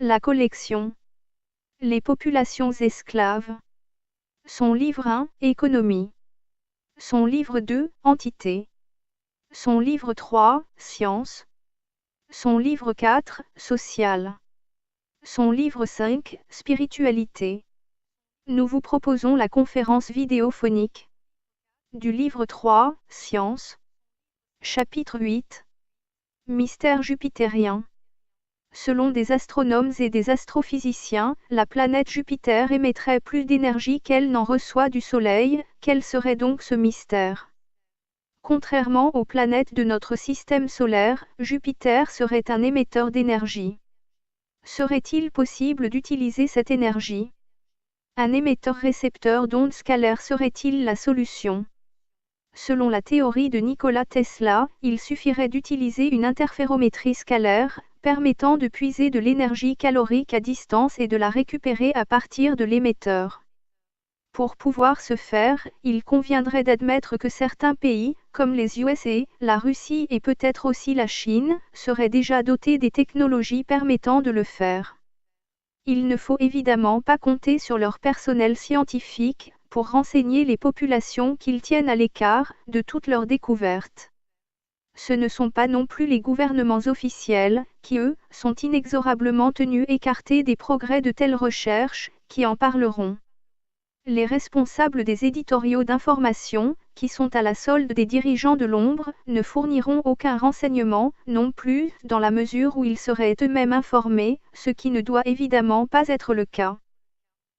La collection. Les populations esclaves. Son livre 1, Économie. Son livre 2, Entité. Son livre 3, Sciences. Son livre 4, Social. Son livre 5, Spiritualité. Nous vous proposons la conférence vidéophonique du livre 3, Sciences. Chapitre 8. Mystère jupitérien. Selon des astronomes et des astrophysiciens, la planète Jupiter émettrait plus d'énergie qu'elle n'en reçoit du Soleil. Quel serait donc ce mystère? Contrairement aux planètes de notre système solaire, Jupiter serait un émetteur d'énergie. Serait-il possible d'utiliser cette énergie? Un émetteur-récepteur d'ondes scalaires serait-il la solution? Selon la théorie de Nikola Tesla, il suffirait d'utiliser une interférométrie scalaire, permettant de puiser de l'énergie calorique à distance et de la récupérer à partir de l'émetteur. Pour pouvoir ce faire, il conviendrait d'admettre que certains pays, comme les USA, la Russie et peut-être aussi la Chine, seraient déjà dotés des technologies permettant de le faire. Il ne faut évidemment pas compter sur leur personnel scientifique, pour renseigner les populations qu'ils tiennent à l'écart de toutes leurs découvertes. Ce ne sont pas non plus les gouvernements officiels, qui eux, sont inexorablement tenus écartés des progrès de telles recherches, qui en parleront. Les responsables des éditoriaux d'information, qui sont à la solde des dirigeants de l'ombre, ne fourniront aucun renseignement, non plus, dans la mesure où ils seraient eux-mêmes informés, ce qui ne doit évidemment pas être le cas.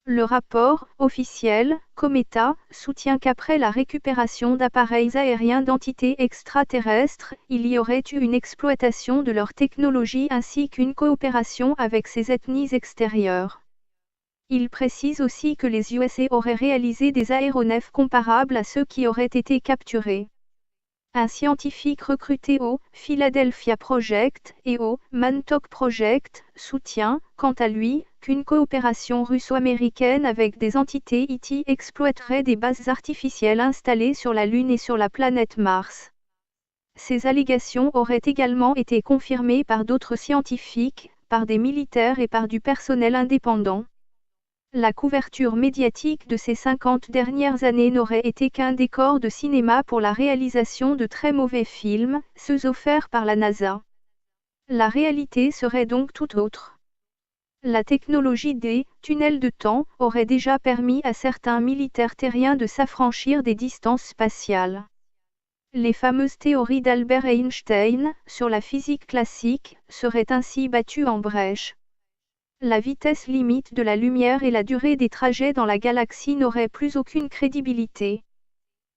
Le rapport officiel, Cometa, soutient qu'après la récupération d'appareils aériens d'entités extraterrestres, il y aurait eu une exploitation de leur technologie ainsi qu'une coopération avec ces ethnies extérieures. Il précise aussi que les USA auraient réalisé des aéronefs comparables à ceux qui auraient été capturés. Un scientifique recruté au Philadelphia Project et au Montauk Project soutient, quant à lui, qu'une coopération russo-américaine avec des entités IT exploiterait des bases artificielles installées sur la Lune et sur la planète Mars. Ces allégations auraient également été confirmées par d'autres scientifiques, par des militaires et par du personnel indépendant. La couverture médiatique de ces 50 dernières années n'aurait été qu'un décor de cinéma pour la réalisation de très mauvais films, ceux offerts par la NASA. La réalité serait donc tout autre. La technologie des tunnels de temps aurait déjà permis à certains militaires terriens de s'affranchir des distances spatiales. Les fameuses théories d'Albert Einstein sur la physique classique seraient ainsi battues en brèche. La vitesse limite de la lumière et la durée des trajets dans la galaxie n'auraient plus aucune crédibilité.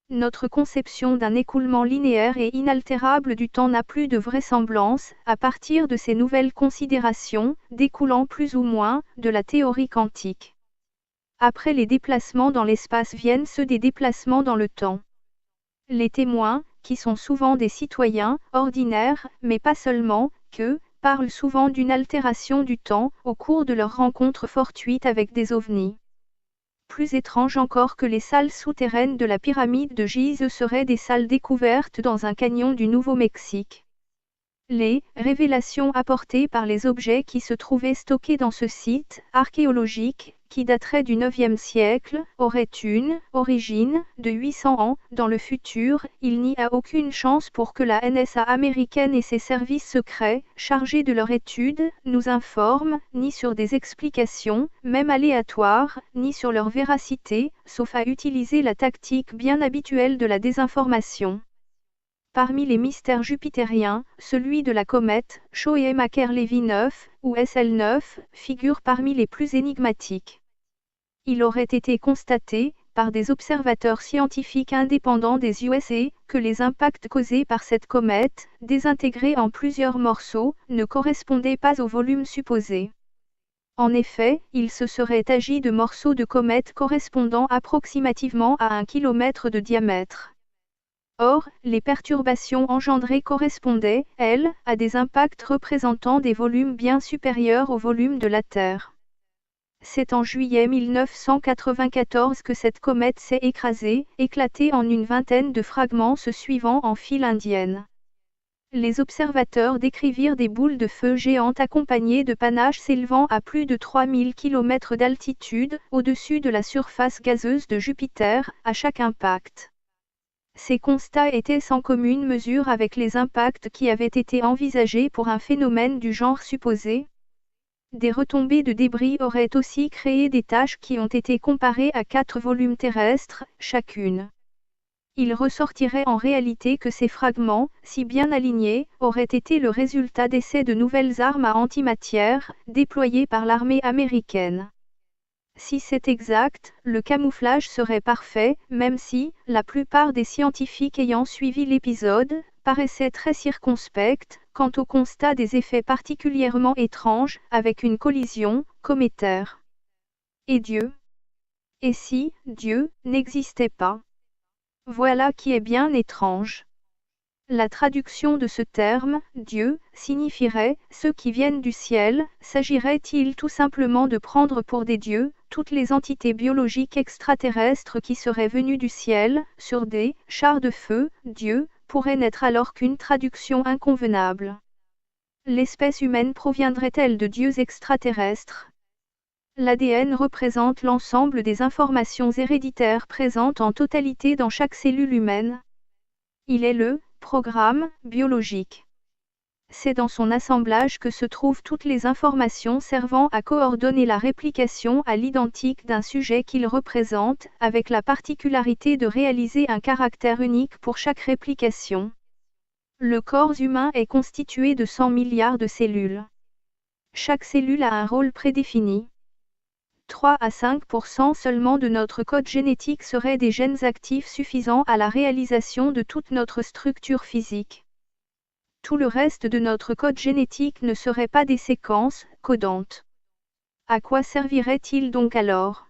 Notre conception d'un écoulement linéaire et inaltérable du temps n'a plus de vraisemblance, à partir de ces nouvelles considérations, découlant plus ou moins de la théorie quantique. Après les déplacements dans l'espace viennent ceux des déplacements dans le temps. Les témoins, qui sont souvent des citoyens ordinaires, mais pas seulement, parlent souvent d'une altération du temps, au cours de leur rencontre fortuite avec des ovnis. Plus étrange encore que les salles souterraines de la pyramide de Gizeh seraient des salles découvertes dans un canyon du Nouveau-Mexique. Les révélations apportées par les objets qui se trouvaient stockés dans ce site archéologique, qui daterait du IXe siècle, auraient une origine de 800 ans dans le futur. Il n'y a aucune chance pour que la NSA américaine et ses services secrets, chargés de leur étude, nous informent, ni sur des explications, même aléatoires, ni sur leur véracité, sauf à utiliser la tactique bien habituelle de la désinformation. Parmi les mystères jupitériens, celui de la comète Shoemaker-Levy 9, ou SL9, figure parmi les plus énigmatiques. Il aurait été constaté, par des observateurs scientifiques indépendants des USA, que les impacts causés par cette comète, désintégrée en plusieurs morceaux, ne correspondaient pas au volume supposé. En effet, il se serait agi de morceaux de comète correspondant approximativement à 1 km de diamètre. Or, les perturbations engendrées correspondaient, elles, à des impacts représentant des volumes bien supérieurs au volume de la Terre. C'est en juillet 1994 que cette comète s'est écrasée, éclatée en une vingtaine de fragments se suivant en file indienne. Les observateurs décrivirent des boules de feu géantes accompagnées de panaches s'élevant à plus de 3000 km d'altitude, au-dessus de la surface gazeuse de Jupiter, à chaque impact. Ces constats étaient sans commune mesure avec les impacts qui avaient été envisagés pour un phénomène du genre supposé. Des retombées de débris auraient aussi créé des taches qui ont été comparées à 4 volumes terrestres, chacune. Il ressortirait en réalité que ces fragments, si bien alignés, auraient été le résultat d'essais de nouvelles armes à antimatière, déployées par l'armée américaine. Si c'est exact, le camouflage serait parfait, même si, la plupart des scientifiques ayant suivi l'épisode, paraissaient très circonspects, quant au constat des effets particulièrement étranges, avec une collision, cométaire. Et Dieu? Et si, Dieu, n'existait pas? Voilà qui est bien étrange. La traduction de ce terme, Dieu, signifierait « ceux qui viennent du ciel », s'agirait-il tout simplement de prendre pour des dieux, toutes les entités biologiques extraterrestres qui seraient venues du ciel, sur des « chars de feu », Dieu, pourrait n'être alors qu'une traduction inconvenable. L'espèce humaine proviendrait-elle de dieux extraterrestres? L'ADN représente l'ensemble des informations héréditaires présentes en totalité dans chaque cellule humaine. Il est le programme biologique. C'est dans son assemblage que se trouvent toutes les informations servant à coordonner la réplication à l'identique d'un sujet qu'il représente, avec la particularité de réaliser un caractère unique pour chaque réplication. Le corps humain est constitué de 100 milliards de cellules. Chaque cellule a un rôle prédéfini. 3 à 5% seulement de notre code génétique seraient des gènes actifs suffisants à la réalisation de toute notre structure physique. Tout le reste de notre code génétique ne serait pas des séquences codantes. À quoi servirait-il donc alors?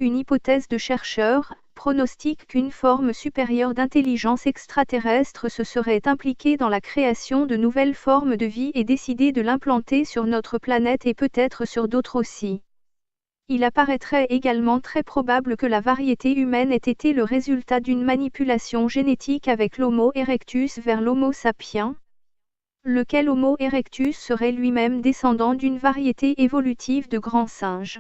Une hypothèse de chercheur pronostique qu'une forme supérieure d'intelligence extraterrestre se serait impliquée dans la création de nouvelles formes de vie et décidé de l'implanter sur notre planète et peut-être sur d'autres aussi. Il apparaîtrait également très probable que la variété humaine ait été le résultat d'une manipulation génétique avec l'Homo erectus vers l'Homo sapiens, lequel Homo erectus serait lui-même descendant d'une variété évolutive de grands singes.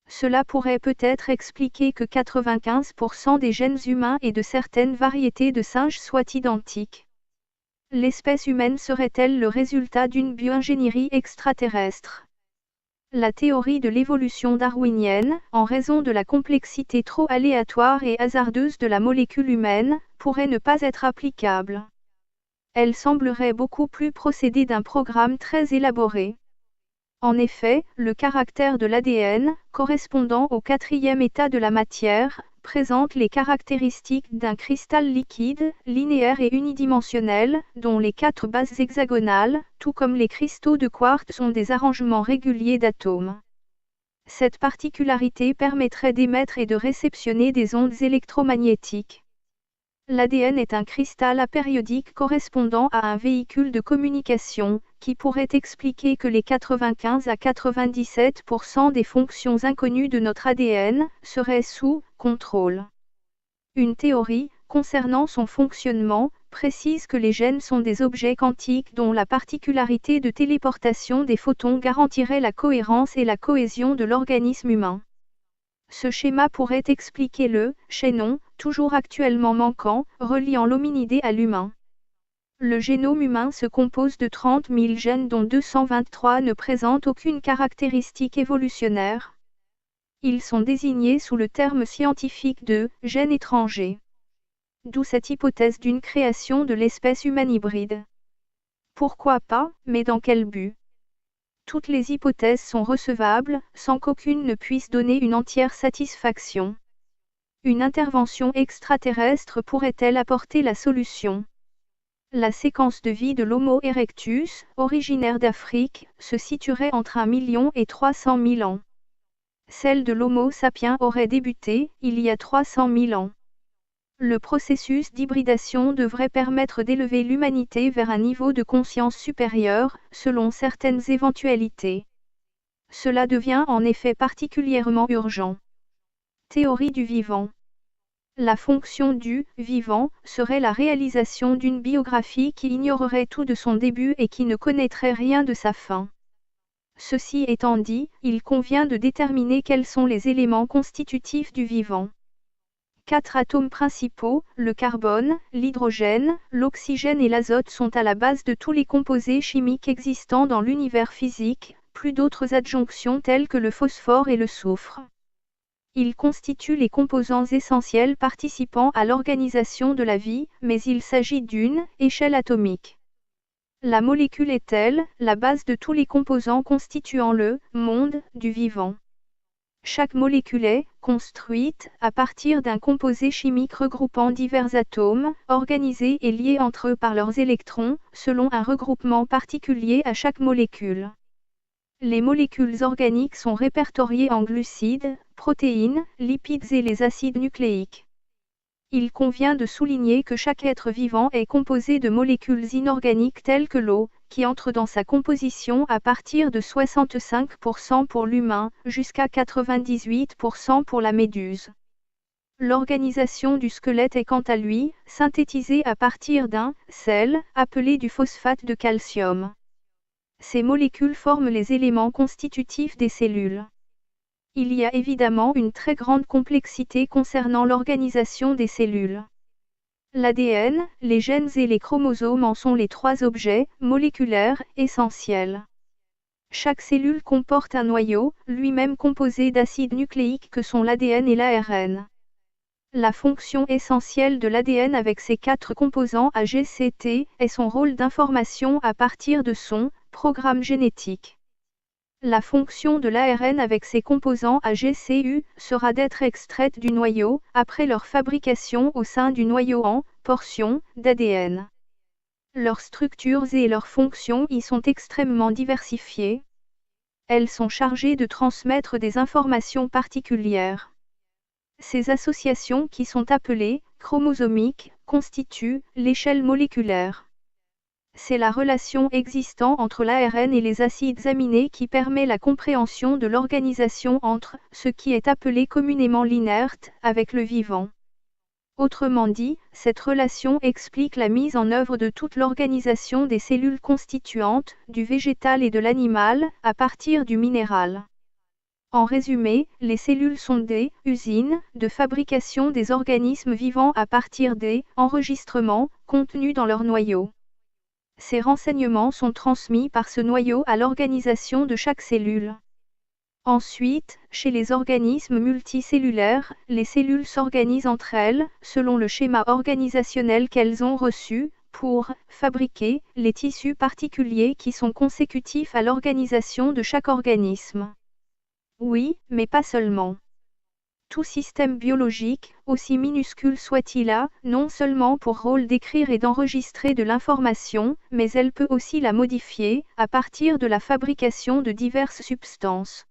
Cela pourrait peut-être expliquer que 95% des gènes humains et de certaines variétés de singes soient identiques. L'espèce humaine serait-elle le résultat d'une bioingénierie extraterrestre? La théorie de l'évolution darwinienne, en raison de la complexité trop aléatoire et hasardeuse de la molécule humaine, pourrait ne pas être applicable. Elle semblerait beaucoup plus procéder d'un programme très élaboré. En effet, le caractère de l'ADN, correspondant au quatrième état de la matière, présente les caractéristiques d'un cristal liquide, linéaire et unidimensionnel, dont les 4 bases hexagonales, tout comme les cristaux de quartz sont des arrangements réguliers d'atomes. Cette particularité permettrait d'émettre et de réceptionner des ondes électromagnétiques. L'ADN est un cristal apériodique correspondant à un véhicule de communication, qui pourrait expliquer que les 95 à 97% des fonctions inconnues de notre ADN seraient sous contrôle. Une théorie, concernant son fonctionnement, précise que les gènes sont des objets quantiques dont la particularité de téléportation des photons garantirait la cohérence et la cohésion de l'organisme humain. Ce schéma pourrait expliquer le chaînon, toujours actuellement manquant, reliant l'hominidé à l'humain. Le génome humain se compose de 30 000 gènes dont 223 ne présentent aucune caractéristique évolutionnaire. Ils sont désignés sous le terme scientifique de « gènes étrangers ». D'où cette hypothèse d'une création de l'espèce humaine hybride. Pourquoi pas, mais dans quel but? Toutes les hypothèses sont recevables, sans qu'aucune ne puisse donner une entière satisfaction. Une intervention extraterrestre pourrait-elle apporter la solution? La séquence de vie de l'Homo erectus, originaire d'Afrique, se situerait entre 1 million et 300 000 ans. Celle de l'Homo sapiens aurait débuté, il y a 300 000 ans. Le processus d'hybridation devrait permettre d'élever l'humanité vers un niveau de conscience supérieur, selon certaines éventualités. Cela devient en effet particulièrement urgent. Théorie du vivant. La fonction du vivant serait la réalisation d'une biographie qui ignorerait tout de son début et qui ne connaîtrait rien de sa fin. Ceci étant dit, il convient de déterminer quels sont les éléments constitutifs du vivant. 4 atomes principaux, le carbone, l'hydrogène, l'oxygène et l'azote sont à la base de tous les composés chimiques existants dans l'univers physique, plus d'autres adjonctions telles que le phosphore et le soufre. Ils constituent les composants essentiels participant à l'organisation de la vie, mais il s'agit d'une échelle atomique. La molécule est-elle la base de tous les composants constituant le monde du vivant. Chaque molécule est construite à partir d'un composé chimique regroupant divers atomes, organisés et liés entre eux par leurs électrons, selon un regroupement particulier à chaque molécule. Les molécules organiques sont répertoriées en glucides, protéines, lipides et les acides nucléiques. Il convient de souligner que chaque être vivant est composé de molécules inorganiques telles que l'eau, qui entre dans sa composition à partir de 65% pour l'humain, jusqu'à 98% pour la méduse. L'organisation du squelette est quant à lui, synthétisée à partir d'un sel, appelé du phosphate de calcium. Ces molécules forment les éléments constitutifs des cellules. Il y a évidemment une très grande complexité concernant l'organisation des cellules. L'ADN, les gènes et les chromosomes en sont les 3 objets moléculaires essentiels. Chaque cellule comporte un noyau, lui-même composé d'acides nucléiques que sont l'ADN et l'ARN. La fonction essentielle de l'ADN avec ses 4 composants AGCT est son rôle d'information à partir de son programme génétique. La fonction de l'ARN avec ses composants AGCU sera d'être extraite du noyau, après leur fabrication au sein du noyau en portions d'ADN. Leurs structures et leurs fonctions y sont extrêmement diversifiées. Elles sont chargées de transmettre des informations particulières. Ces associations qui sont appelées chromosomiques constituent l'échelle moléculaire. C'est la relation existant entre l'ARN et les acides aminés qui permet la compréhension de l'organisation entre ce qui est appelé communément l'inerte avec le vivant. Autrement dit, cette relation explique la mise en œuvre de toute l'organisation des cellules constituantes, du végétal et de l'animal, à partir du minéral. En résumé, les cellules sont des usines de fabrication des organismes vivants à partir des enregistrements contenus dans leur noyau. Ces renseignements sont transmis par ce noyau à l'organisation de chaque cellule. Ensuite, chez les organismes multicellulaires, les cellules s'organisent entre elles, selon le schéma organisationnel qu'elles ont reçu, pour fabriquer les tissus particuliers qui sont consécutifs à l'organisation de chaque organisme. Oui, mais pas seulement. Tout système biologique, aussi minuscule soit-il, a, non seulement pour rôle d'écrire et d'enregistrer de l'information, mais elle peut aussi la modifier, à partir de la fabrication de diverses substances.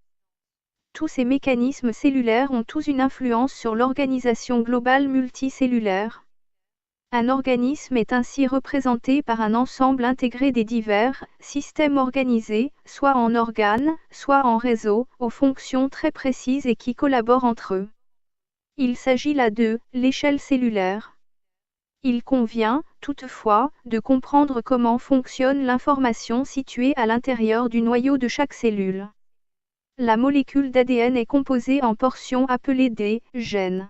Tous ces mécanismes cellulaires ont tous une influence sur l'organisation globale multicellulaire. Un organisme est ainsi représenté par un ensemble intégré des divers systèmes organisés, soit en organes, soit en réseaux, aux fonctions très précises et qui collaborent entre eux. Il s'agit là de l'échelle cellulaire. Il convient, toutefois, de comprendre comment fonctionne l'information située à l'intérieur du noyau de chaque cellule. La molécule d'ADN est composée en portions appelées des gènes.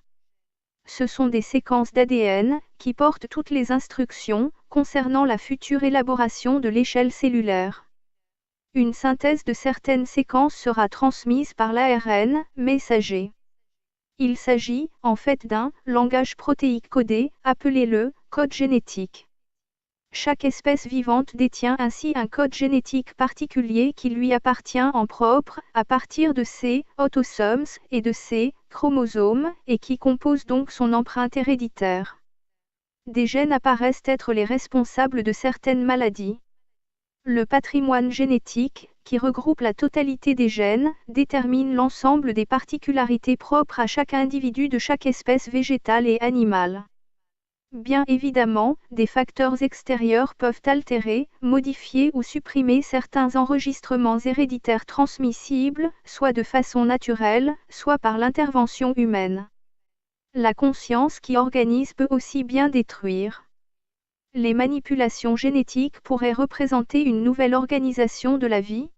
Ce sont des séquences d'ADN qui portent toutes les instructions concernant la future élaboration de l'échelle cellulaire. Une synthèse de certaines séquences sera transmise par l'ARN messager. Il s'agit, en fait, d'un langage protéique codé, appelé le code génétique. Chaque espèce vivante détient ainsi un code génétique particulier qui lui appartient en propre, à partir de ses autosomes et de ses chromosomes, et qui compose donc son empreinte héréditaire. Des gènes apparaissent être les responsables de certaines maladies. Le patrimoine génétique, qui regroupe la totalité des gènes, détermine l'ensemble des particularités propres à chaque individu de chaque espèce végétale et animale. Bien évidemment, des facteurs extérieurs peuvent altérer, modifier ou supprimer certains enregistrements héréditaires transmissibles, soit de façon naturelle, soit par l'intervention humaine. La conscience qui organise peut aussi bien détruire. Les manipulations génétiques pourraient représenter une nouvelle organisation de la vie.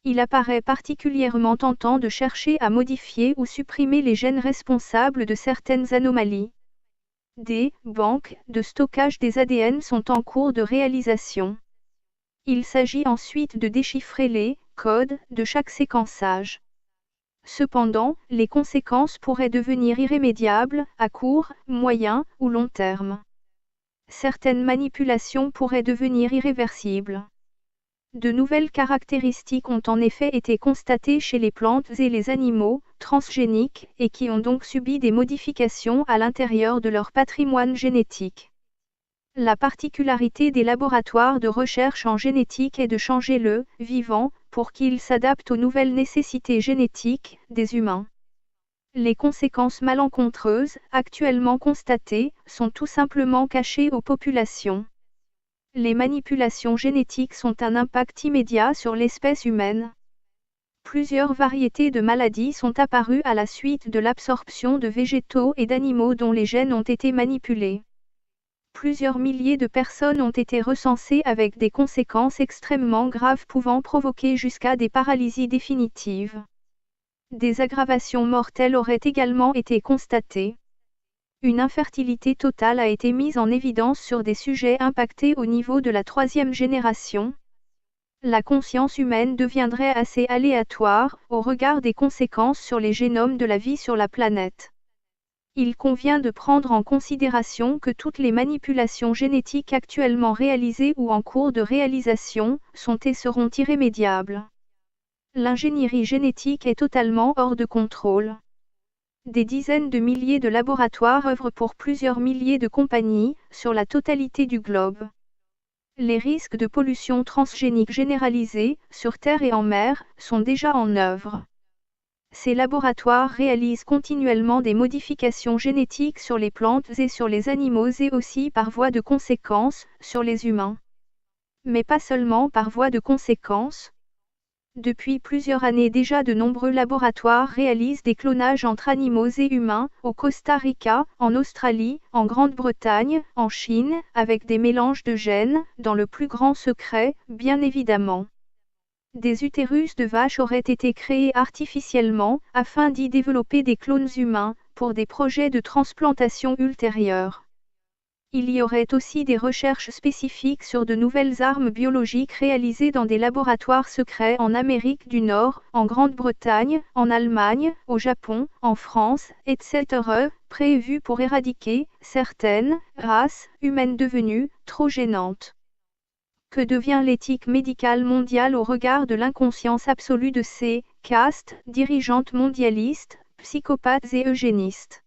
Il apparaît particulièrement tentant de chercher à modifier ou supprimer les gènes responsables de certaines anomalies. Des banques de stockage des ADN sont en cours de réalisation. Il s'agit ensuite de déchiffrer les codes de chaque séquençage. Cependant, les conséquences pourraient devenir irrémédiables à court, moyen ou long terme. Certaines manipulations pourraient devenir irréversibles. De nouvelles caractéristiques ont en effet été constatées chez les plantes et les animaux, transgéniques, et qui ont donc subi des modifications à l'intérieur de leur patrimoine génétique. La particularité des laboratoires de recherche en génétique est de changer le vivant pour qu'il s'adapte aux nouvelles nécessités génétiques des humains. Les conséquences malencontreuses, actuellement constatées, sont tout simplement cachées aux populations. Les manipulations génétiques sont un impact immédiat sur l'espèce humaine. Plusieurs variétés de maladies sont apparues à la suite de l'absorption de végétaux et d'animaux dont les gènes ont été manipulés. Plusieurs milliers de personnes ont été recensées avec des conséquences extrêmement graves pouvant provoquer jusqu'à des paralysies définitives. Des aggravations mortelles auraient également été constatées. Une infertilité totale a été mise en évidence sur des sujets impactés au niveau de la 3e génération. La conscience humaine deviendrait assez aléatoire au regard des conséquences sur les génomes de la vie sur la planète. Il convient de prendre en considération que toutes les manipulations génétiques actuellement réalisées ou en cours de réalisation sont et seront irrémédiables. L'ingénierie génétique est totalement hors de contrôle. Des dizaines de milliers de laboratoires œuvrent pour plusieurs milliers de compagnies, sur la totalité du globe. Les risques de pollution transgénique généralisée, sur terre et en mer, sont déjà en œuvre. Ces laboratoires réalisent continuellement des modifications génétiques sur les plantes et sur les animaux et aussi par voie de conséquence, sur les humains. Mais pas seulement par voie de conséquence. Depuis plusieurs années déjà de nombreux laboratoires réalisent des clonages entre animaux et humains, au Costa Rica, en Australie, en Grande-Bretagne, en Chine, avec des mélanges de gènes, dans le plus grand secret, bien évidemment. Des utérus de vaches auraient été créés artificiellement, afin d'y développer des clones humains, pour des projets de transplantation ultérieurs. Il y aurait aussi des recherches spécifiques sur de nouvelles armes biologiques réalisées dans des laboratoires secrets en Amérique du Nord, en Grande-Bretagne, en Allemagne, au Japon, en France, etc., prévues pour éradiquer certaines races humaines devenues trop gênantes. Que devient l'éthique médicale mondiale au regard de l'inconscience absolue de ces castes dirigeantes mondialistes, psychopathes et eugénistes?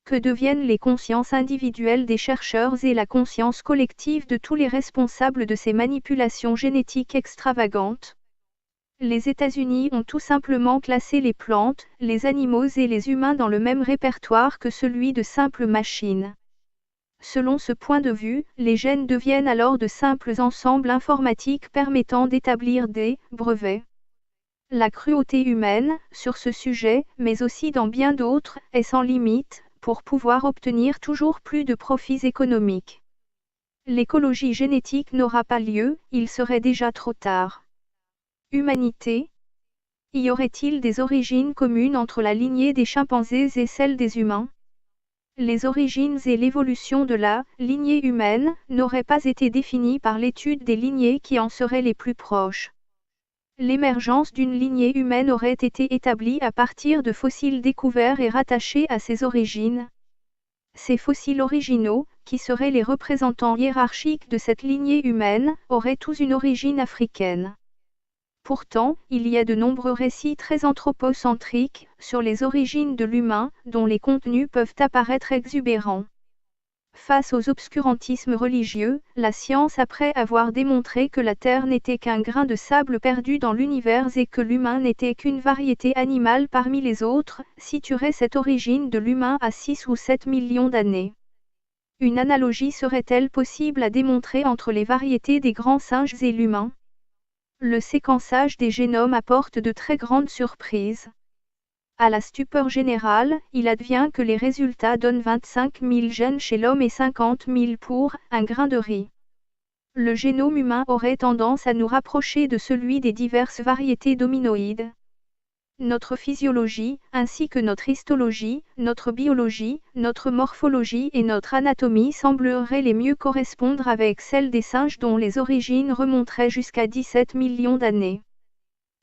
Que deviennent les consciences individuelles des chercheurs et la conscience collective de tous les responsables de ces manipulations génétiques extravagantes? Les États-Unis ont tout simplement classé les plantes, les animaux et les humains dans le même répertoire que celui de simples machines. Selon ce point de vue, les gènes deviennent alors de simples ensembles informatiques permettant d'établir des brevets. La cruauté humaine, sur ce sujet, mais aussi dans bien d'autres, est sans limite, pour pouvoir obtenir toujours plus de profits économiques. L'écologie génétique n'aura pas lieu, il serait déjà trop tard. Humanité? Y aurait-il des origines communes entre la lignée des chimpanzés et celle des humains? Les origines et l'évolution de la lignée humaine n'auraient pas été définies par l'étude des lignées qui en seraient les plus proches. L'émergence d'une lignée humaine aurait été établie à partir de fossiles découverts et rattachés à ses origines. Ces fossiles originaux, qui seraient les représentants hiérarchiques de cette lignée humaine, auraient tous une origine africaine. Pourtant, il y a de nombreux récits très anthropocentriques sur les origines de l'humain, dont les contenus peuvent apparaître exubérants. Face aux obscurantismes religieux, la science, après avoir démontré que la Terre n'était qu'un grain de sable perdu dans l'univers et que l'humain n'était qu'une variété animale parmi les autres, situerait cette origine de l'humain à 6 ou 7 millions d'années. Une analogie serait-elle possible à démontrer entre les variétés des grands singes et l'humain? Le séquençage des génomes apporte de très grandes surprises. À la stupeur générale, il advient que les résultats donnent 25 000 gènes chez l'homme et 50 000 pour un grain de riz. Le génome humain aurait tendance à nous rapprocher de celui des diverses variétés d'hominoïdes. Notre physiologie, ainsi que notre histologie, notre biologie, notre morphologie et notre anatomie sembleraient les mieux correspondre avec celles des singes dont les origines remonteraient jusqu'à 17 millions d'années.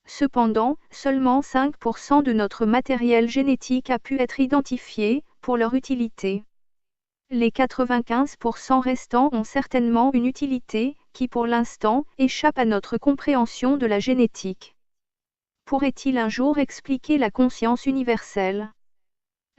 Cependant, seulement 5% de notre matériel génétique a pu être identifié, pour leur utilité. Les 95% restants ont certainement une utilité, qui pour l'instant, échappe à notre compréhension de la génétique. Pourrait-il un jour expliquer la conscience universelle ?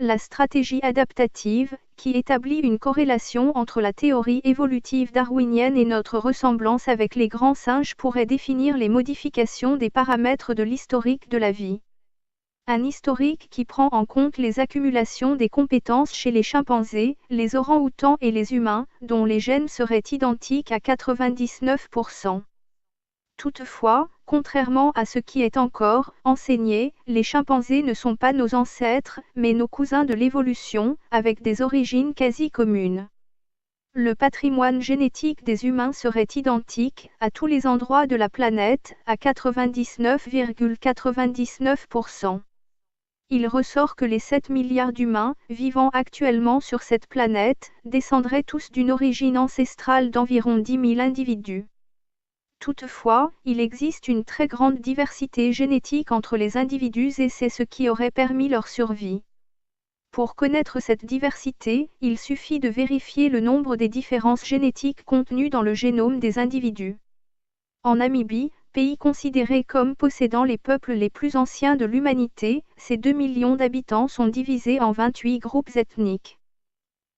La stratégie adaptative, qui établit une corrélation entre la théorie évolutive darwinienne et notre ressemblance avec les grands singes, pourrait définir les modifications des paramètres de l'historique de la vie. Un historique qui prend en compte les accumulations des compétences chez les chimpanzés, les orang-outans et les humains, dont les gènes seraient identiques à 99%. Toutefois, contrairement à ce qui est encore enseigné, les chimpanzés ne sont pas nos ancêtres, mais nos cousins de l'évolution, avec des origines quasi communes. Le patrimoine génétique des humains serait identique, à tous les endroits de la planète, à 99,99%. Il ressort que les 7 milliards d'humains, vivant actuellement sur cette planète, descendraient tous d'une origine ancestrale d'environ 10 000 individus. Toutefois, il existe une très grande diversité génétique entre les individus et c'est ce qui aurait permis leur survie. Pour connaître cette diversité, il suffit de vérifier le nombre des différences génétiques contenues dans le génome des individus. En Namibie, pays considéré comme possédant les peuples les plus anciens de l'humanité, ces 2 millions d'habitants sont divisés en 28 groupes ethniques.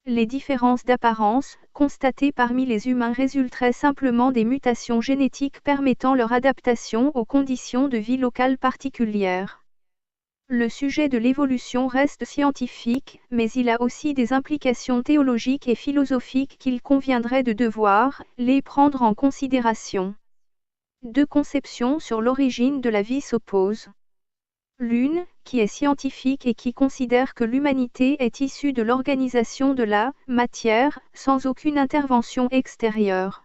Les différences d'apparence, constatées parmi les humains résulteraient simplement des mutations génétiques permettant leur adaptation aux conditions de vie locales particulières. Le sujet de l'évolution reste scientifique, mais il a aussi des implications théologiques et philosophiques qu'il conviendrait de devoir les prendre en considération. Deux conceptions sur l'origine de la vie s'opposent. L'une, qui est scientifique et qui considère que l'humanité est issue de l'organisation de la matière, sans aucune intervention extérieure.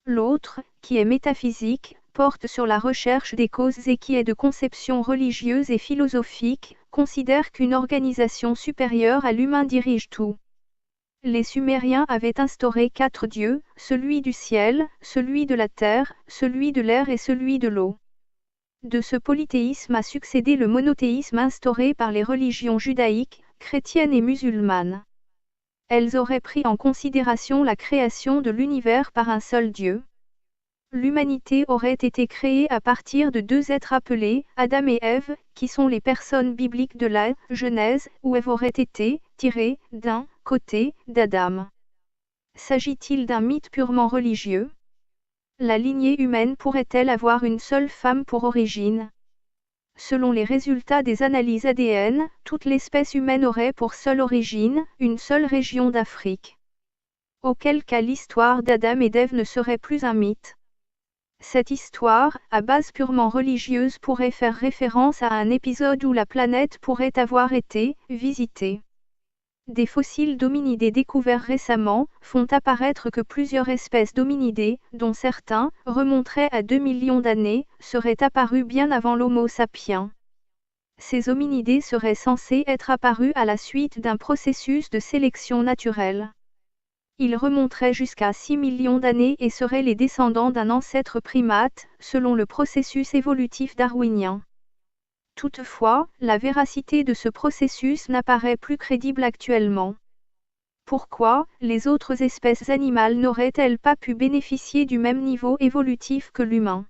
L'autre, qui est métaphysique, porte sur la recherche des causes et qui est de conception religieuse et philosophique, considère qu'une organisation supérieure à l'humain dirige tout. Les Sumériens avaient instauré 4 dieux, celui du ciel, celui de la terre, celui de l'air et celui de l'eau. De ce polythéisme a succédé le monothéisme instauré par les religions judaïques, chrétiennes et musulmanes. Elles auraient pris en considération la création de l'univers par un seul Dieu. L'humanité aurait été créée à partir de 2 êtres appelés Adam et Ève, qui sont les personnes bibliques de la Genèse, où Ève aurait été tirée d'un côté d'Adam. S'agit-il d'un mythe purement religieux ? La lignée humaine pourrait-elle avoir une seule femme pour origine ? Selon les résultats des analyses ADN, toute l'espèce humaine aurait pour seule origine une seule région d'Afrique. Auquel cas l'histoire d'Adam et d'Ève ne serait plus un mythe. Cette histoire, à base purement religieuse, pourrait faire référence à un épisode où la planète pourrait avoir été visitée. Des fossiles d'hominidés découverts récemment font apparaître que plusieurs espèces d'hominidés, dont certains remonteraient à 2 millions d'années, seraient apparus bien avant l'Homo sapiens. Ces hominidés seraient censés être apparus à la suite d'un processus de sélection naturelle. Ils remonteraient jusqu'à 6 millions d'années et seraient les descendants d'un ancêtre primate, selon le processus évolutif darwinien. Toutefois, la véracité de ce processus n'apparaît plus crédible actuellement. Pourquoi les autres espèces animales n'auraient-elles pas pu bénéficier du même niveau évolutif que l'humain ?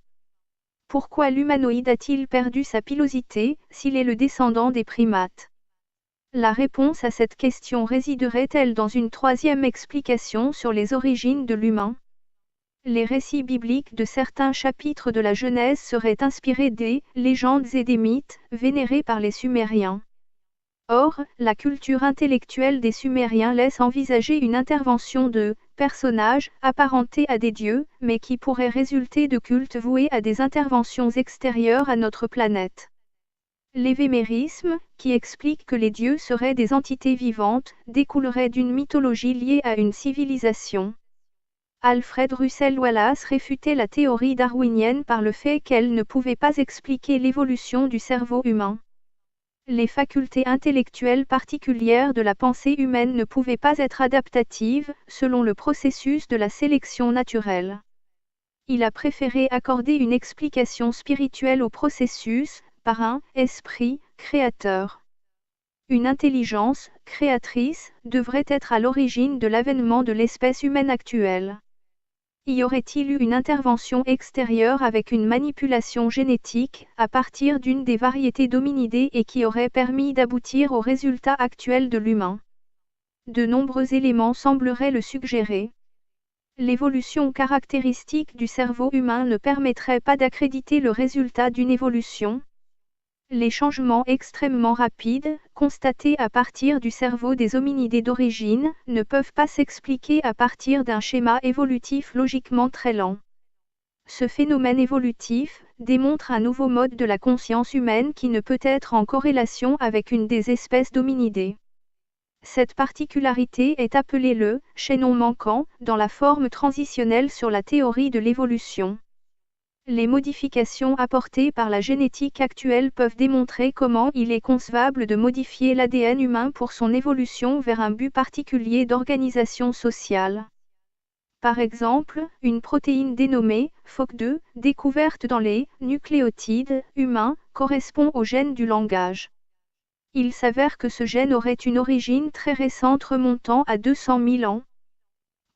Pourquoi l'humanoïde a-t-il perdu sa pilosité, s'il est le descendant des primates ? La réponse à cette question résiderait-elle dans une troisième explication sur les origines de l'humain ? Les récits bibliques de certains chapitres de la Genèse seraient inspirés des légendes et des mythes vénérés par les Sumériens. Or, la culture intellectuelle des Sumériens laisse envisager une intervention de personnages apparentés à des dieux, mais qui pourrait résulter de cultes voués à des interventions extérieures à notre planète. L'évémérisme, qui explique que les dieux seraient des entités vivantes, découlerait d'une mythologie liée à une civilisation. Alfred Russel Wallace réfutait la théorie darwinienne par le fait qu'elle ne pouvait pas expliquer l'évolution du cerveau humain. Les facultés intellectuelles particulières de la pensée humaine ne pouvaient pas être adaptatives, selon le processus de la sélection naturelle. Il a préféré accorder une explication spirituelle au processus, par un « esprit créateur ». Une intelligence créatrice devrait être à l'origine de l'avènement de l'espèce humaine actuelle. Y aurait-il eu une intervention extérieure avec une manipulation génétique, à partir d'une des variétés d'hominidés et qui aurait permis d'aboutir au résultat actuel de l'humain? De nombreux éléments sembleraient le suggérer. L'évolution caractéristique du cerveau humain ne permettrait pas d'accréditer le résultat d'une évolution. Les changements extrêmement rapides, constatés à partir du cerveau des hominidés d'origine, ne peuvent pas s'expliquer à partir d'un schéma évolutif logiquement très lent. Ce phénomène évolutif démontre un nouveau mode de la conscience humaine qui ne peut être en corrélation avec une des espèces d'hominidés. Cette particularité est appelée le « chaînon manquant » dans la forme transitionnelle sur la théorie de l'évolution. Les modifications apportées par la génétique actuelle peuvent démontrer comment il est concevable de modifier l'ADN humain pour son évolution vers un but particulier d'organisation sociale. Par exemple, une protéine dénommée FOC2, découverte dans les nucléotides humains, correspond au gène du langage. Il s'avère que ce gène aurait une origine très récente remontant à 200 000 ans.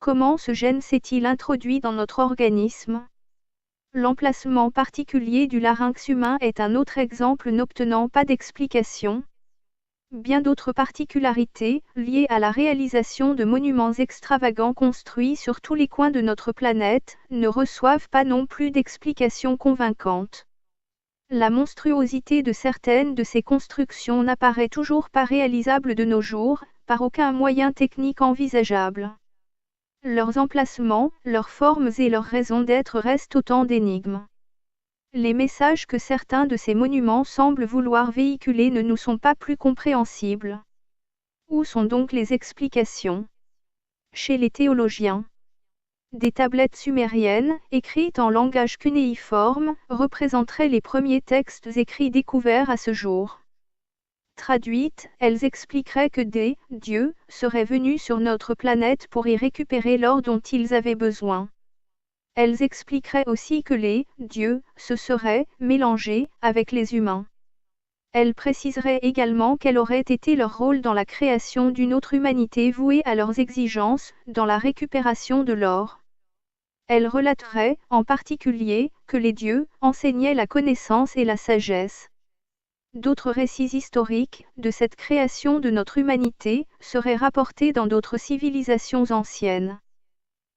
Comment ce gène s'est-il introduit dans notre organisme ? L'emplacement particulier du larynx humain est un autre exemple n'obtenant pas d'explication. Bien d'autres particularités, liées à la réalisation de monuments extravagants construits sur tous les coins de notre planète, ne reçoivent pas non plus d'explications convaincantes. La monstruosité de certaines de ces constructions n'apparaît toujours pas réalisable de nos jours, par aucun moyen technique envisageable. Leurs emplacements, leurs formes et leurs raisons d'être restent autant d'énigmes. Les messages que certains de ces monuments semblent vouloir véhiculer ne nous sont pas plus compréhensibles. Où sont donc les explications? Chez les théologiens. Des tablettes sumériennes, écrites en langage cunéiforme, représenteraient les premiers textes écrits découverts à ce jour. Traduites, elles expliqueraient que des dieux seraient venus sur notre planète pour y récupérer l'or dont ils avaient besoin. Elles expliqueraient aussi que les dieux se seraient mélangés avec les humains. Elles préciseraient également quel aurait été leur rôle dans la création d'une autre humanité vouée à leurs exigences, dans la récupération de l'or. Elles relateraient, en particulier, que les dieux enseignaient la connaissance et la sagesse. D'autres récits historiques, de cette création de notre humanité, seraient rapportés dans d'autres civilisations anciennes.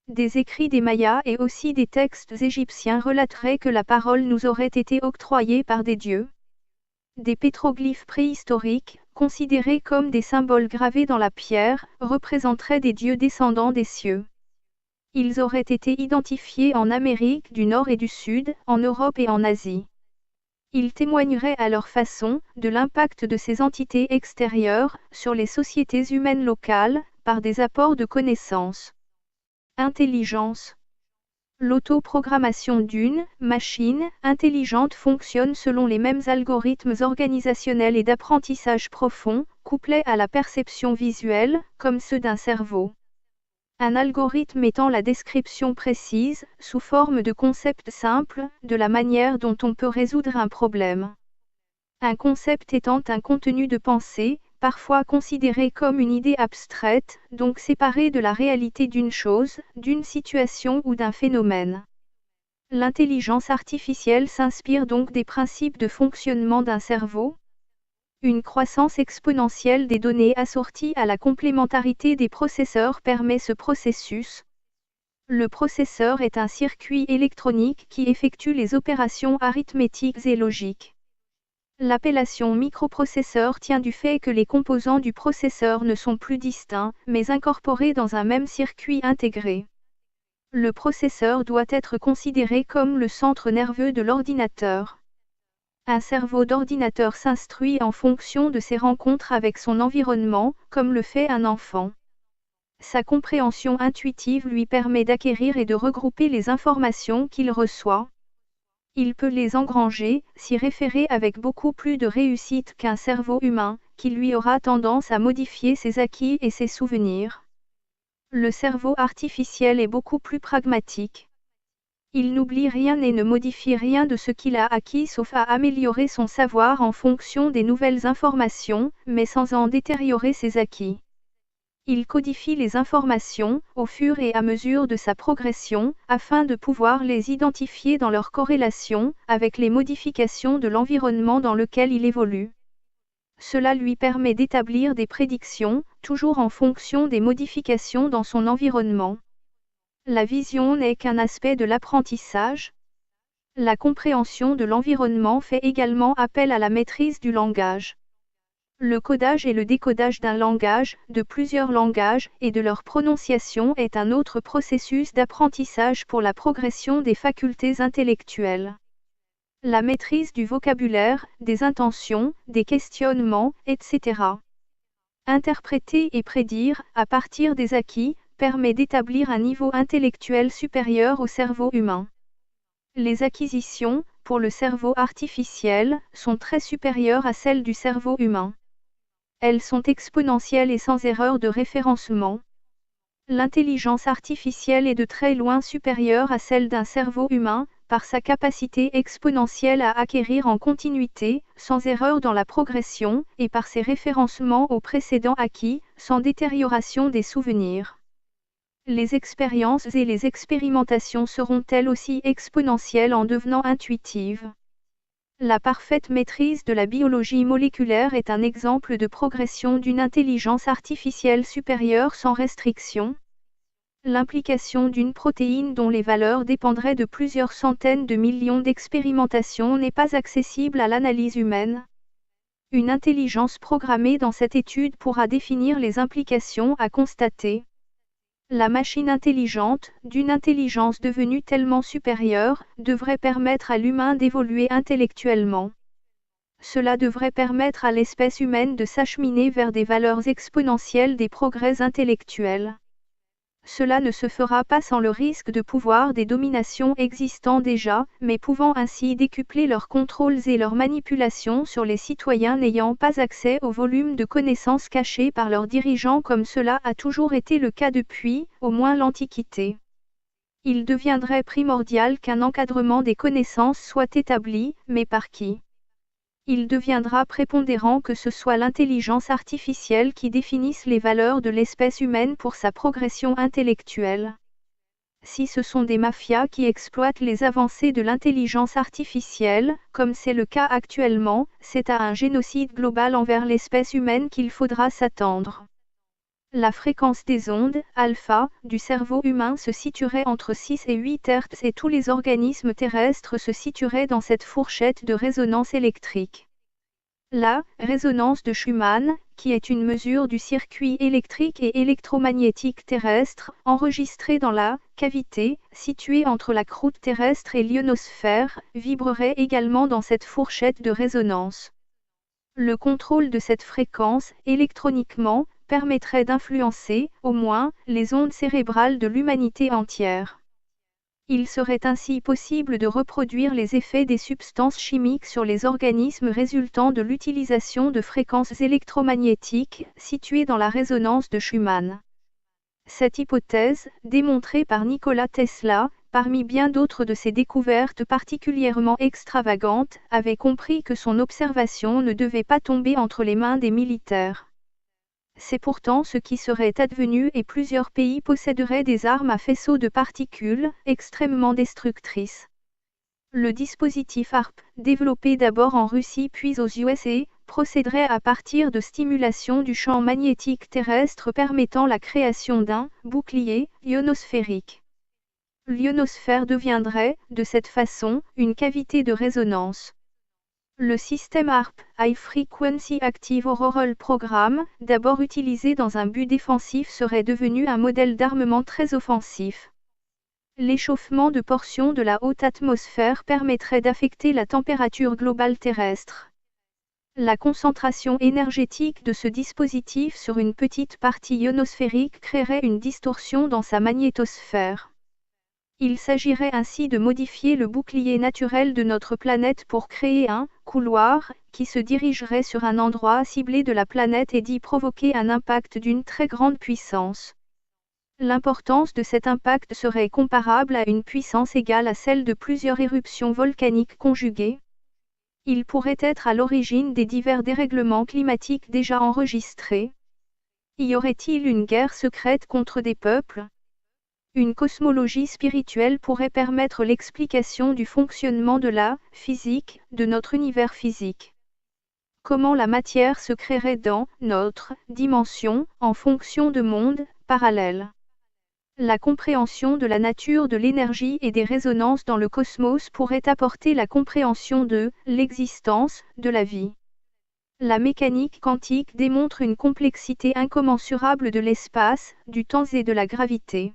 Des écrits des Mayas et aussi des textes égyptiens relateraient que la parole nous aurait été octroyée par des dieux. Des pétroglyphes préhistoriques, considérés comme des symboles gravés dans la pierre, représenteraient des dieux descendants des cieux. Ils auraient été identifiés en Amérique du Nord et du Sud, en Europe et en Asie. Ils témoigneraient à leur façon de l'impact de ces entités extérieures sur les sociétés humaines locales, par des apports de connaissances. Intelligence. L'autoprogrammation d'une machine intelligente fonctionne selon les mêmes algorithmes organisationnels et d'apprentissage profond, couplés à la perception visuelle, comme ceux d'un cerveau. Un algorithme étant la description précise, sous forme de concept simple, de la manière dont on peut résoudre un problème. Un concept étant un contenu de pensée, parfois considéré comme une idée abstraite, donc séparée de la réalité d'une chose, d'une situation ou d'un phénomène. L'intelligence artificielle s'inspire donc des principes de fonctionnement d'un cerveau. Une croissance exponentielle des données assortie à la complémentarité des processeurs permet ce processus. Le processeur est un circuit électronique qui effectue les opérations arithmétiques et logiques. L'appellation microprocesseur tient du fait que les composants du processeur ne sont plus distincts, mais incorporés dans un même circuit intégré. Le processeur doit être considéré comme le centre nerveux de l'ordinateur. Un cerveau d'ordinateur s'instruit en fonction de ses rencontres avec son environnement, comme le fait un enfant. Sa compréhension intuitive lui permet d'acquérir et de regrouper les informations qu'il reçoit. Il peut les engranger, s'y référer avec beaucoup plus de réussite qu'un cerveau humain, qui lui aura tendance à modifier ses acquis et ses souvenirs. Le cerveau artificiel est beaucoup plus pragmatique. Il n'oublie rien et ne modifie rien de ce qu'il a acquis sauf à améliorer son savoir en fonction des nouvelles informations, mais sans en détériorer ses acquis. Il codifie les informations, au fur et à mesure de sa progression, afin de pouvoir les identifier dans leur corrélation, avec les modifications de l'environnement dans lequel il évolue. Cela lui permet d'établir des prédictions, toujours en fonction des modifications dans son environnement. La vision n'est qu'un aspect de l'apprentissage. La compréhension de l'environnement fait également appel à la maîtrise du langage. Le codage et le décodage d'un langage, de plusieurs langages, et de leur prononciation est un autre processus d'apprentissage pour la progression des facultés intellectuelles. La maîtrise du vocabulaire, des intentions, des questionnements, etc. Interpréter et prédire, à partir des acquis, permet d'établir un niveau intellectuel supérieur au cerveau humain. Les acquisitions, pour le cerveau artificiel, sont très supérieures à celles du cerveau humain. Elles sont exponentielles et sans erreur de référencement. L'intelligence artificielle est de très loin supérieure à celle d'un cerveau humain, par sa capacité exponentielle à acquérir en continuité, sans erreur dans la progression, et par ses référencements aux précédents acquis, sans détérioration des souvenirs. Les expériences et les expérimentations seront elles aussi exponentielles en devenant intuitives. La parfaite maîtrise de la biologie moléculaire est un exemple de progression d'une intelligence artificielle supérieure sans restriction. L'implication d'une protéine dont les valeurs dépendraient de plusieurs centaines de millions d'expérimentations n'est pas accessible à l'analyse humaine. Une intelligence programmée dans cette étude pourra définir les implications à constater. La machine intelligente, d'une intelligence devenue tellement supérieure, devrait permettre à l'humain d'évoluer intellectuellement. Cela devrait permettre à l'espèce humaine de s'acheminer vers des valeurs exponentielles des progrès intellectuels. Cela ne se fera pas sans le risque de pouvoir des dominations existant déjà, mais pouvant ainsi décupler leurs contrôles et leurs manipulations sur les citoyens n'ayant pas accès au volume de connaissances cachées par leurs dirigeants comme cela a toujours été le cas depuis, au moins l'Antiquité. Il deviendrait primordial qu'un encadrement des connaissances soit établi, mais par qui ? Il deviendra prépondérant que ce soit l'intelligence artificielle qui définisse les valeurs de l'espèce humaine pour sa progression intellectuelle. Si ce sont des mafias qui exploitent les avancées de l'intelligence artificielle, comme c'est le cas actuellement, c'est à un génocide global envers l'espèce humaine qu'il faudra s'attendre. La fréquence des ondes, alpha, du cerveau humain se situerait entre 6 et 8 Hz et tous les organismes terrestres se situeraient dans cette fourchette de résonance électrique. La résonance de Schumann, qui est une mesure du circuit électrique et électromagnétique terrestre, enregistrée dans la cavité située entre la croûte terrestre et l'ionosphère, vibrerait également dans cette fourchette de résonance. Le contrôle de cette fréquence, électroniquement, permettrait d'influencer, au moins, les ondes cérébrales de l'humanité entière. Il serait ainsi possible de reproduire les effets des substances chimiques sur les organismes résultant de l'utilisation de fréquences électromagnétiques, situées dans la résonance de Schumann. Cette hypothèse, démontrée par Nikola Tesla, parmi bien d'autres de ses découvertes particulièrement extravagantes, avait compris que son observation ne devait pas tomber entre les mains des militaires. C'est pourtant ce qui serait advenu et plusieurs pays posséderaient des armes à faisceau de particules, extrêmement destructrices. Le dispositif HARP, développé d'abord en Russie puis aux USA, procéderait à partir de stimulation du champ magnétique terrestre permettant la création d'un bouclier ionosphérique. L'ionosphère deviendrait, de cette façon, une cavité de résonance. Le système HARP, High Frequency Active Auroral Program, d'abord utilisé dans un but défensif serait devenu un modèle d'armement très offensif. L'échauffement de portions de la haute atmosphère permettrait d'affecter la température globale terrestre. La concentration énergétique de ce dispositif sur une petite partie ionosphérique créerait une distorsion dans sa magnétosphère. Il s'agirait ainsi de modifier le bouclier naturel de notre planète pour créer un couloir qui se dirigerait sur un endroit ciblé de la planète et d'y provoquer un impact d'une très grande puissance. L'importance de cet impact serait comparable à une puissance égale à celle de plusieurs éruptions volcaniques conjuguées. Il pourrait être à l'origine des divers dérèglements climatiques déjà enregistrés. Y aurait-il une guerre secrète contre des peuples? Une cosmologie spirituelle pourrait permettre l'explication du fonctionnement de la physique, de notre univers physique. Comment la matière se créerait dans notre dimension, en fonction de mondes parallèles. La compréhension de la nature de l'énergie et des résonances dans le cosmos pourrait apporter la compréhension de l'existence de la vie. La mécanique quantique démontre une complexité incommensurable de l'espace, du temps et de la gravité.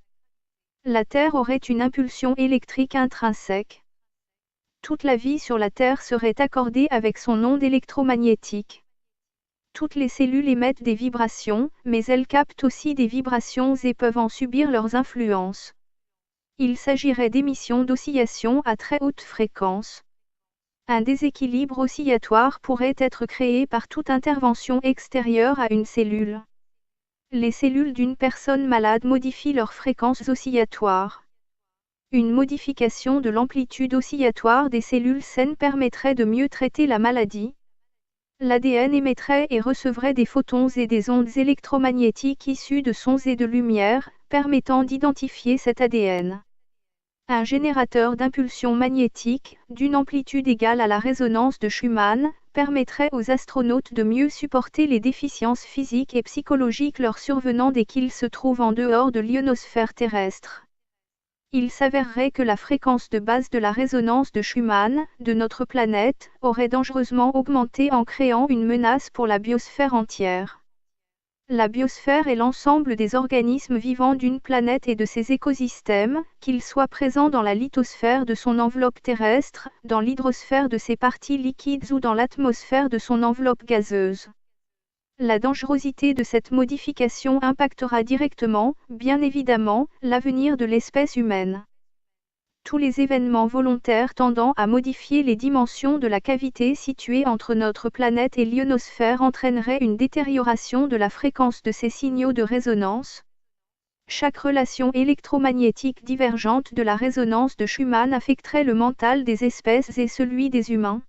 La Terre aurait une impulsion électrique intrinsèque. Toute la vie sur la Terre serait accordée avec son onde électromagnétique. Toutes les cellules émettent des vibrations, mais elles captent aussi des vibrations et peuvent en subir leurs influences. Il s'agirait d'émissions d'oscillations à très haute fréquence. Un déséquilibre oscillatoire pourrait être créé par toute intervention extérieure à une cellule. Les cellules d'une personne malade modifient leurs fréquences oscillatoires. Une modification de l'amplitude oscillatoire des cellules saines permettrait de mieux traiter la maladie. L'ADN émettrait et recevrait des photons et des ondes électromagnétiques issues de sons et de lumière, permettant d'identifier cet ADN. Un générateur d'impulsion magnétique, d'une amplitude égale à la résonance de Schumann, permettrait aux astronautes de mieux supporter les déficiences physiques et psychologiques leur survenant dès qu'ils se trouvent en dehors de l'ionosphère terrestre. Il s'avérerait que la fréquence de base de la résonance de Schumann, de notre planète, aurait dangereusement augmenté en créant une menace pour la biosphère entière. La biosphère est l'ensemble des organismes vivants d'une planète et de ses écosystèmes, qu'ils soient présents dans la lithosphère de son enveloppe terrestre, dans l'hydrosphère de ses parties liquides ou dans l'atmosphère de son enveloppe gazeuse. La dangerosité de cette modification impactera directement, bien évidemment, l'avenir de l'espèce humaine. Tous les événements volontaires tendant à modifier les dimensions de la cavité située entre notre planète et l'ionosphère entraîneraient une détérioration de la fréquence de ces signaux de résonance. Chaque relation électromagnétique divergente de la résonance de Schumann affecterait le mental des espèces et celui des humains.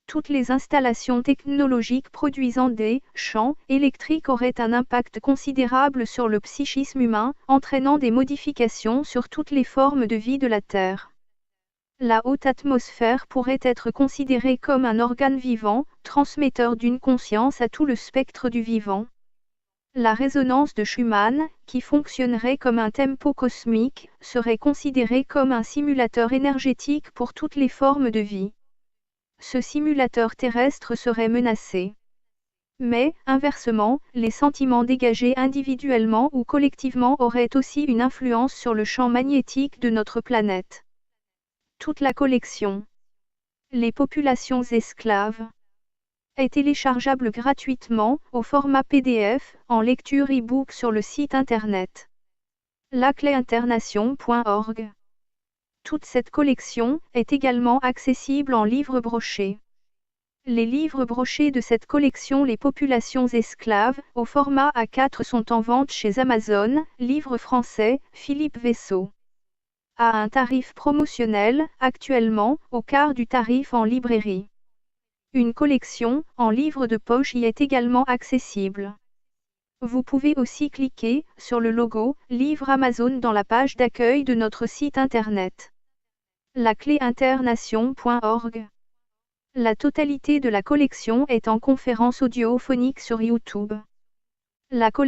Toutes les installations technologiques produisant des champs électriques auraient un impact considérable sur le psychisme humain, entraînant des modifications sur toutes les formes de vie de la Terre. La haute atmosphère pourrait être considérée comme un organe vivant, transmetteur d'une conscience à tout le spectre du vivant. La résonance de Schumann, qui fonctionnerait comme un tempo cosmique, serait considérée comme un simulateur énergétique pour toutes les formes de vie. Ce simulateur terrestre serait menacé. Mais, inversement, les sentiments dégagés individuellement ou collectivement auraient aussi une influence sur le champ magnétique de notre planète. Toute la collection. Les populations esclaves. Est téléchargeable gratuitement, au format PDF, en lecture e-book sur le site internet. lacléinternation.org. Toute cette collection est également accessible en livres brochés. Les livres brochés de cette collection Les populations esclaves, au format A4 sont en vente chez Amazon, livre français, Philippe Vaisseau. À un tarif promotionnel, actuellement, au quart du tarif en librairie. Une collection, en livre de poche y est également accessible. Vous pouvez aussi cliquer sur le logo « Livre Amazon » dans la page d'accueil de notre site internet. lacléinternation.org. La totalité de la collection est en conférence audiophonique sur YouTube. La collection